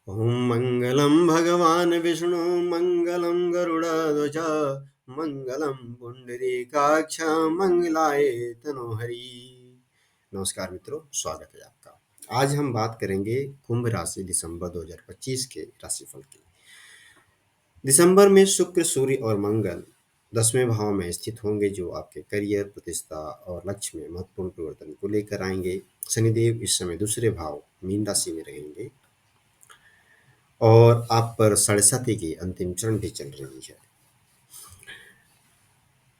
ॐ मङ्गलं भगवान् विष्णु मङ्गलं गरुडध्वज मङ्गलं पुण्डरीकाक्ष मंगलाय तनोहरि। नमस्कार मित्रों, स्वागत है आपका। आज हम बात करेंगे कुंभ राशि दिसंबर 2025 के राशिफल की। दिसंबर में शुक्र, सूर्य और मंगल 10वें भाव में स्थित होंगे, जो आपके करियर, प्रतिष्ठा और लक्ष्य में महत्वपूर्ण परिवर्तन को लेकर आएंगे। शनिदेव इस समय दूसरे भाव मीन राशि में रहेंगे और आप पर साढ़े साथी की अंतिम चरण भी चल रही है।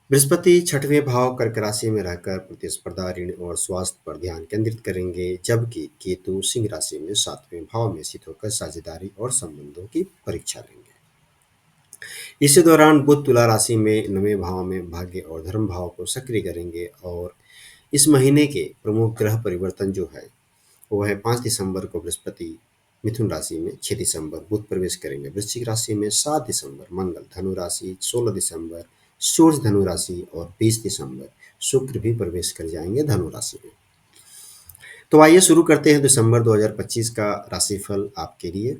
बृहस्पति छठवें भाव कर्क राशि में रहकर प्रतिस्पर्धा, ऋण और स्वास्थ्य पर ध्यान केंद्रित करेंगे, जबकि केतु सिंह राशि में सातवें भाव में स्थित होकर साझेदारी और संबंधों की परीक्षा लेंगे। इसी दौरान बुध तुला राशि में नवें भाव में भाग्य और धर्म भाव को सक्रिय करेंगे और इस महीने के प्रमुख ग्रह परिवर्तन जो है वो है 5 दिसंबर को बृहस्पति मिथुन राशि में, 6 दिसंबर बुध प्रवेश करेंगे वृश्चिक राशि में, 7 दिसंबर मंगल धनु राशि, 16 दिसंबर सूर्य धनु राशि और 20 दिसंबर शुक्र भी प्रवेश कर जाएंगे धनु राशि में। तो आइए शुरू करते हैं दिसंबर 2025 का राशिफल आपके लिए।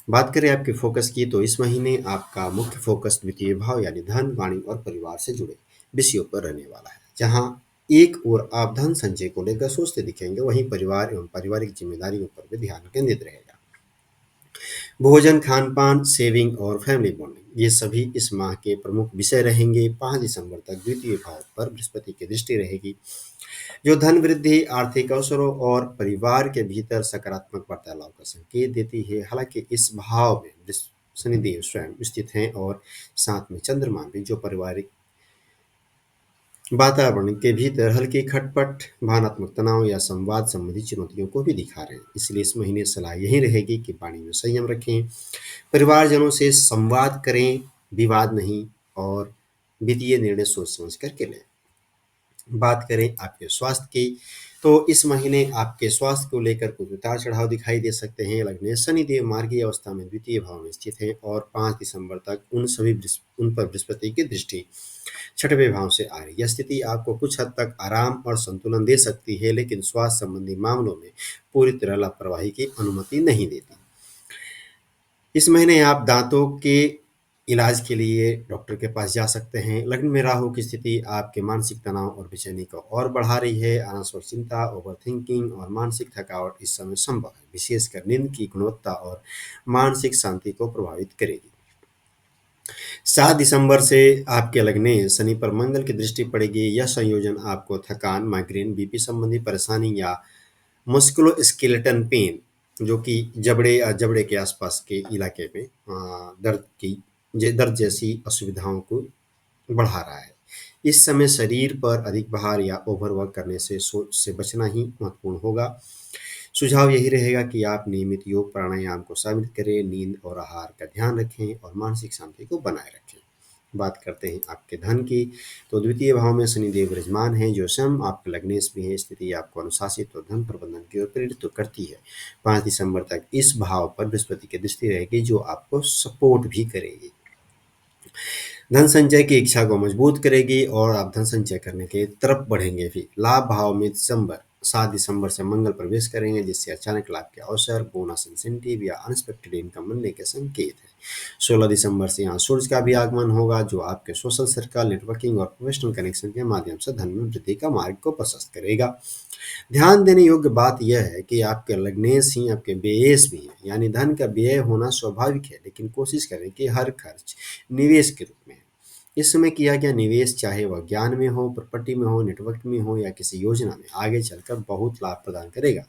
बात करें आपके फोकस की, तो इस महीने आपका मुख्य फोकस द्वितीय भाव यानी धन, वाणी और परिवार से जुड़े विषयों पर रहने वाला है। जहां एक ओर आप धन संचय को लेकर सोचते दिखेंगे, वहीं परिवार एवं पारिवारिक जिम्मेदारियों पर भी ध्यान केंद्रित रहेगा। भोजन, खान-पान, सेविंग और फैमिली बॉन्डिंग ये सभी इस माह के प्रमुख विषय रहेंगे। 5 दिसंबर तक द्वितीय भाव पर बृहस्पति की दृष्टि रहेगी, जो धन वृद्धि, आर्थिक अवसरों और परिवार के भीतर सकारात्मक वार्तालाप का संकेत देती है। हालांकि इस भाव में शनिदेव स्वयं स्थित हैं और साथ में चंद्रमा भी, जो पारिवारिक वातावरण के भीतर हल्की खटपट, भावनात्मक तनाव या संवाद संबंधी चुनौतियों को भी दिखा रहे हैं। इसलिए इस महीने सलाह यही रहेगी कि वाणी में संयम रखें, परिवारजनों से संवाद करें, विवाद नहीं, और वित्तीय निर्णय सोच समझ करके लें। बात करें आपके स्वास्थ्य की, तो इस महीने आपके स्वास्थ्य को लेकर कुछ उतार चढ़ाव दिखाई दे सकते हैं। लग्न शनिदेव मार्गीय अवस्था में द्वितीय भाव में स्थित हैं और 5 दिसंबर तक उन पर बृहस्पति की दृष्टि छठवें भाव से आ रही है। यह स्थिति आपको कुछ हद तक आराम और संतुलन दे सकती है, लेकिन स्वास्थ्य संबंधी मामलों में पूरी तरह लापरवाही की अनुमति नहीं देती। इस महीने आप दांतों के इलाज के लिए डॉक्टर के पास जा सकते हैं। लग्न में राहु की स्थिति आपके मानसिक तनाव और बेचैनी को और बढ़ा रही है। अनावश्यक चिंता, ओवरथिंकिंग और मानसिक थकावट इस समय संभव है, विशेषकर नींद की गुणवत्ता और मानसिक शांति को प्रभावित करेगी। 7 दिसंबर से आपके लग्न शनि पर मंगल की दृष्टि पड़ेगी। यह संयोजन आपको थकान, माइग्रेन, बीपी संबंधी परेशानी या मस्कुलोस्केलेटल पेन, जो कि जबड़े के आसपास के इलाके में दर्द जैसी असुविधाओं को बढ़ा रहा है। इस समय शरीर पर अधिक भार या ओवरवर्क करने से सोच से बचना ही महत्वपूर्ण होगा। सुझाव यही रहेगा कि आप नियमित योग प्राणायाम को शामिल करें, नींद और आहार का ध्यान रखें और मानसिक शांति को बनाए रखें। बात करते हैं आपके धन की, तो द्वितीय भाव में शनिदेव विराजमान हैं, जो स्वयं आपके लग्नेश भी है। स्थिति आपको अनुशासित और धन प्रबंधन की ओर प्रेरित तो करती है। 5 दिसंबर तक इस भाव पर बृहस्पति की दृष्टि रहेगी, जो आपको सपोर्ट भी करेगी, धन संचय की इच्छा को मजबूत करेगी और आप धन संचय करने की तरफ बढ़ेंगे भी। लाभ भाव में 7 दिसंबर से मंगल प्रवेश करेंगे, जिससे अचानक लाभ के अवसर, बोनस, इंसेंटिव या अनएक्सपेक्टेड इनकम मिलने के संकेत है। 16 दिसंबर से यहाँ सूर्य का भी आगमन होगा, जो आपके सोशल सर्कल, नेटवर्किंग और प्रोफेशनल कनेक्शन के माध्यम से धन में वृद्धि का मार्ग को प्रशस्त करेगा। ध्यान देने योग्य बात यह है कि आपके लग्नेश ही आपके व्ययेश भी है, यानी धन का व्यय होना स्वाभाविक है, लेकिन कोशिश करें कि हर खर्च निवेश के रूप में है। इस समय किया गया निवेश, चाहे वह ज्ञान में हो, प्रॉपर्टी में हो, नेटवर्क में हो या किसी योजना में, आगे चलकर बहुत लाभ प्रदान करेगा।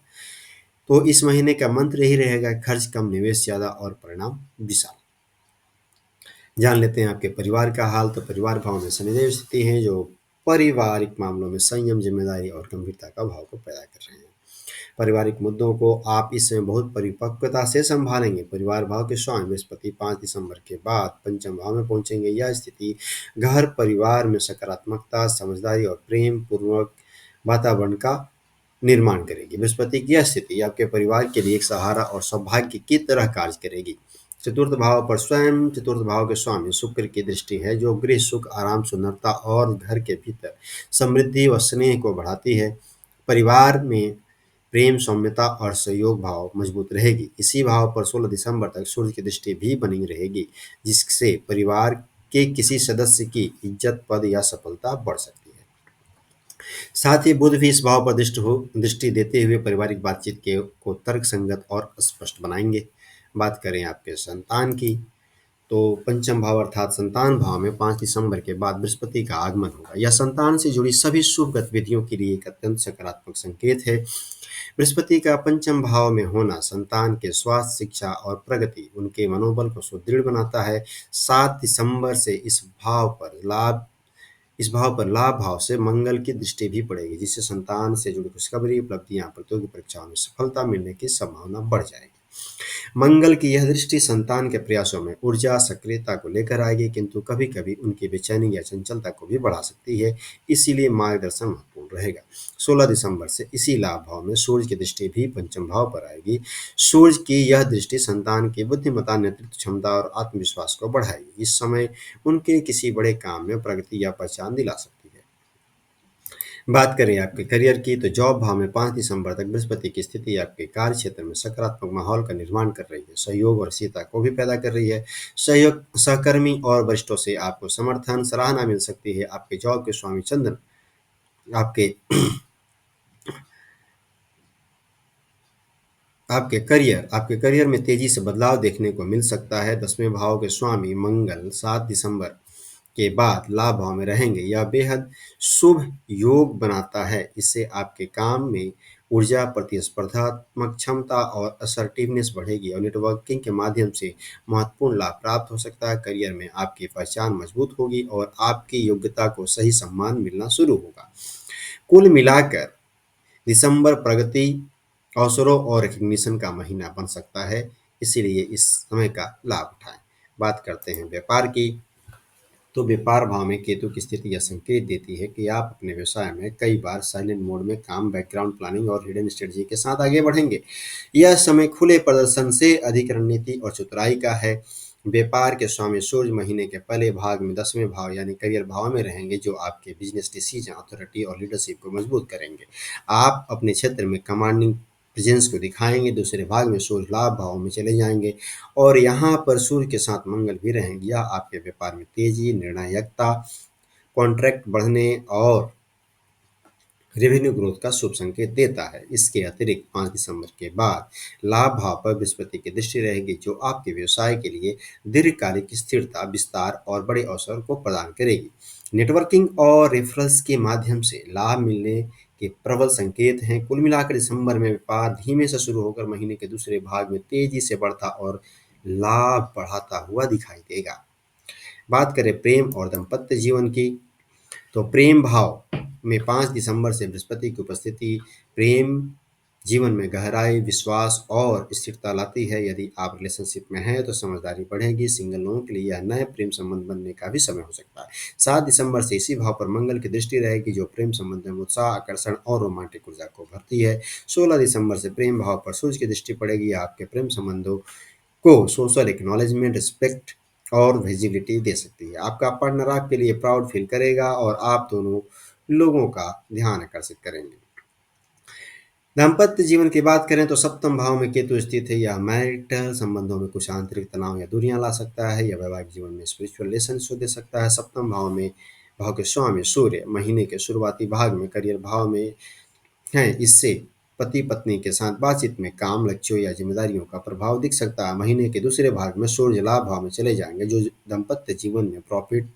तो इस महीने का मंत्र यही रहेगा, खर्च कम, निवेश ज्यादा और परिणाम विशाल। जान लेते हैं आपके परिवार का हाल, तो परिवार भाव में शनिदेव स्थिति है, जो पारिवारिक मामलों में संयम, जिम्मेदारी और गंभीरता का भाव को पैदा कर रहे हैं। पारिवारिक मुद्दों को आप इस समय बहुत परिपक्वता से संभालेंगे। परिवार भाव के स्वामी बृहस्पति 5 दिसंबर के बाद पंचम भाव में पहुंचेंगे। यह स्थिति घर परिवार में सकारात्मकता, समझदारी और प्रेम पूर्वक वातावरण का निर्माण करेगी। बृहस्पति की यह स्थिति आपके परिवार के लिए एक सहारा और सौभाग्य की तरह कार्य करेगी। चतुर्थ भाव पर स्वयं चतुर्थ भाव के स्वामी शुक्र की दृष्टि है, जो गृह सुख, आराम, सुंदरता और घर के भीतर समृद्धि व स्नेह को बढ़ाती है। परिवार में प्रेम, सौम्यता और सहयोग भाव मजबूत रहेगी। इसी भाव पर 16 दिसंबर तक सूर्य की दृष्टि भी बनी रहेगी, जिससे परिवार के किसी सदस्य की इज्जत, पद या सफलता बढ़ सकती है। साथ ही बुध भी इस भाव पर दृष्टि देते हुए पारिवारिक बातचीत के को तर्कसंगत और स्पष्ट बनाएंगे। बात करें आपके संतान की, तो पंचम भाव अर्थात संतान भाव में 5 दिसंबर के बाद बृहस्पति का आगमन होगा। यह संतान से जुड़ी सभी शुभ गतिविधियों के लिए एक अत्यंत सकारात्मक संकेत है। बृहस्पति का पंचम भाव में होना संतान के स्वास्थ्य, शिक्षा और प्रगति, उनके मनोबल को सुदृढ़ बनाता है। 7 दिसंबर से इस भाव पर लाभ भाव से मंगल की दृष्टि भी पड़ेगी, जिससे संतान से जुड़ी खुशखबरी, उपलब्धियां, प्रतियोगी परीक्षाओं में सफलता मिलने की संभावना बढ़ जाएगी। मंगल की यह दृष्टि संतान के प्रयासों में ऊर्जा, सक्रियता को लेकर आएगी, किंतु कभी-कभी उनकी बेचैनी या चंचलता को भी बढ़ा सकती है, इसीलिए मार्गदर्शन महत्वपूर्ण रहेगा। 16 दिसंबर से इसी लाभ भाव में सूर्य की दृष्टि भी पंचम भाव पर आएगी। सूर्य की यह दृष्टि संतान की बुद्धिमत्ता, नेतृत्व क्षमता और आत्मविश्वास को बढ़ाएगी। इस समय उनके किसी बड़े काम में प्रगति या पहचान दिला सकती है। बात करें आपके करियर की, तो जॉब भाव में 5 दिसंबर तक बृहस्पति की स्थिति आपके कार्य क्षेत्र में सकारात्मक माहौल का निर्माण कर रही है, सहयोग और शीतलता को भी पैदा कर रही है। सहयोग, सहकर्मी और वरिष्ठों से आपको समर्थन, सराहना मिल सकती है। आपके जॉब के स्वामी चंद्र आपके आपके करियर में तेजी से बदलाव देखने को मिल सकता है। 10वें भाव के स्वामी मंगल 7 दिसंबर के बाद लाभ भाव में रहेंगे। यह बेहद शुभ योग बनाता है। इससे आपके काम में ऊर्जा, प्रतिस्पर्धात्मक क्षमता और असर्टिवनेस बढ़ेगी और नेटवर्किंग के माध्यम से महत्वपूर्ण लाभ प्राप्त हो सकता है। करियर में आपकी पहचान मजबूत होगी और आपकी योग्यता को सही सम्मान मिलना शुरू होगा। कुल मिलाकर दिसंबर प्रगति, अवसरों और रिकग्निशन का महीना बन सकता है, इसीलिए इस समय का लाभ उठाएं। बात करते हैं व्यापार की, तो व्यापार भाव में केतु की स्थिति यह संकेत देती है कि आप अपने व्यवसाय में कई बार साइलेंट मोड में काम, बैकग्राउंड प्लानिंग और हिडन स्ट्रेटजी के साथ आगे बढ़ेंगे। यह समय खुले प्रदर्शन से अधिक रणनीति और चतुराई का है। व्यापार के स्वामी सूर्य महीने के पहले भाग में 10वें भाव यानी करियर भाव में रहेंगे, जो आपके बिजनेस डिसीजन, अथॉरिटी और लीडरशिप को मजबूत करेंगे। आप अपने क्षेत्र में कमांडिंग प्रेजेंस को दिखाएंगे। दूसरे भाग में सूर्य लाभ भाव में चले जाएंगे और यहाँ पर सूर्य के साथ मंगल भी रहेंगे। यह आपके व्यापार में तेजी, निर्णायकता, कॉन्ट्रैक्ट बढ़ने और रेवेन्यू ग्रोथ का शुभ संकेत देता है। इसके अतिरिक्त 5 दिसंबर के बाद लाभ भाव पर बृहस्पति की दृष्टि रहेगी, जो आपके व्यवसाय के लिए दीर्घकालिक स्थिरता, विस्तार और बड़े अवसर को प्रदान करेगी। नेटवर्किंग और रेफरल्स के माध्यम से लाभ मिलने के प्रबल संकेत हैं। कुल मिलाकर दिसंबर में व्यापार धीमे से शुरू होकर महीने के दूसरे भाग में तेजी से बढ़ता और लाभ बढ़ाता हुआ दिखाई देगा। बात करें प्रेम और दाम्पत्य जीवन की, तो प्रेम भाव में 5 दिसंबर से बृहस्पति की उपस्थिति प्रेम जीवन में गहराई, विश्वास और स्थिरता लाती है। यदि आप रिलेशनशिप में हैं तो समझदारी बढ़ेगी। सिंगल लोगों के लिए यह नए प्रेम संबंध बनने का भी समय हो सकता है। 7 दिसंबर से इसी भाव पर मंगल की दृष्टि रहेगी, जो प्रेम संबंध में उत्साह, आकर्षण और रोमांटिक ऊर्जा को भरती है। 16 दिसंबर से प्रेम भाव पर सूर्य की दृष्टि पड़ेगी। आपके प्रेम संबंधों को सोशल एक्नॉलेजमेंट, रिस्पेक्ट और विजिबिलिटी दे सकती है। आपका पार्टनर आपके लिए प्राउड फील करेगा और आप दोनों लोगों का ध्यान आकर्षित करेंगे। दाम्पत्य जीवन की बात करें तो सप्तम भाव में केतु स्थित है। यह मैरिटल संबंधों में कुछ आंतरिक तनाव या दूरियां ला सकता है या वैवाहिक जीवन में स्पिरिचुअल रिलेशनशिप दे सकता है। सप्तम भाव के स्वामी सूर्य महीने के शुरुआती भाग में करियर भाव में हैं। इससे पति-पत्नी के साथ बातचीत में काम, लक्ष्यों या जिम्मेदारियों का प्रभाव दिख सकता है। महीने के दूसरे भाग में सूर्य लाभ भाव में चले जाएंगे, जो दाम्पत्य जीवन में प्रॉफिट,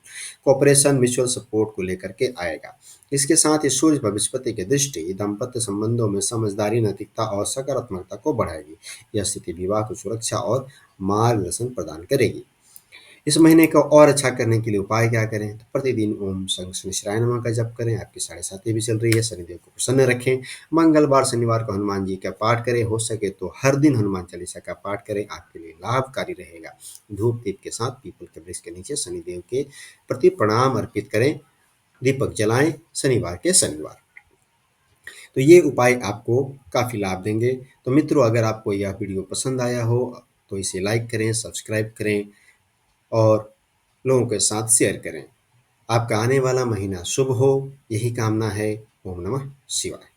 कॉपरेशन, म्यूचुअल सपोर्ट को लेकर के आएगा। इसके साथ ही सूर्य पर बृहस्पति की दृष्टि दाम्पत्य संबंधों में समझदारी, नैतिकता और सकारात्मकता को बढ़ाएगी। यह स्थिति विवाह को सुरक्षा और मार्गदर्शन प्रदान करेगी। इस महीने को और अच्छा करने के लिए उपाय क्या करें, तो प्रतिदिन ओम शनि शिवाय नमः का जप करें। आपकी 7:30 भी चल रही है, शनिदेव को प्रसन्न रखें। मंगलवार, शनिवार को हनुमान जी का पाठ करें। हो सके तो हर दिन हनुमान चालीसा का पाठ करें, आपके लिए लाभकारी रहेगा। धूप दीप के साथ पीपल के वृक्ष के नीचे शनिदेव के प्रति प्रणाम अर्पित करें। दीपक जलाएं शनिवार के शनिवार। तो ये उपाय आपको काफ़ी लाभ देंगे। तो मित्रों, अगर आपको यह वीडियो पसंद आया हो तो इसे लाइक करें, सब्सक्राइब करें और लोगों के साथ शेयर करें। आपका आने वाला महीना शुभ हो, यही कामना है। ओम नमः शिवाय।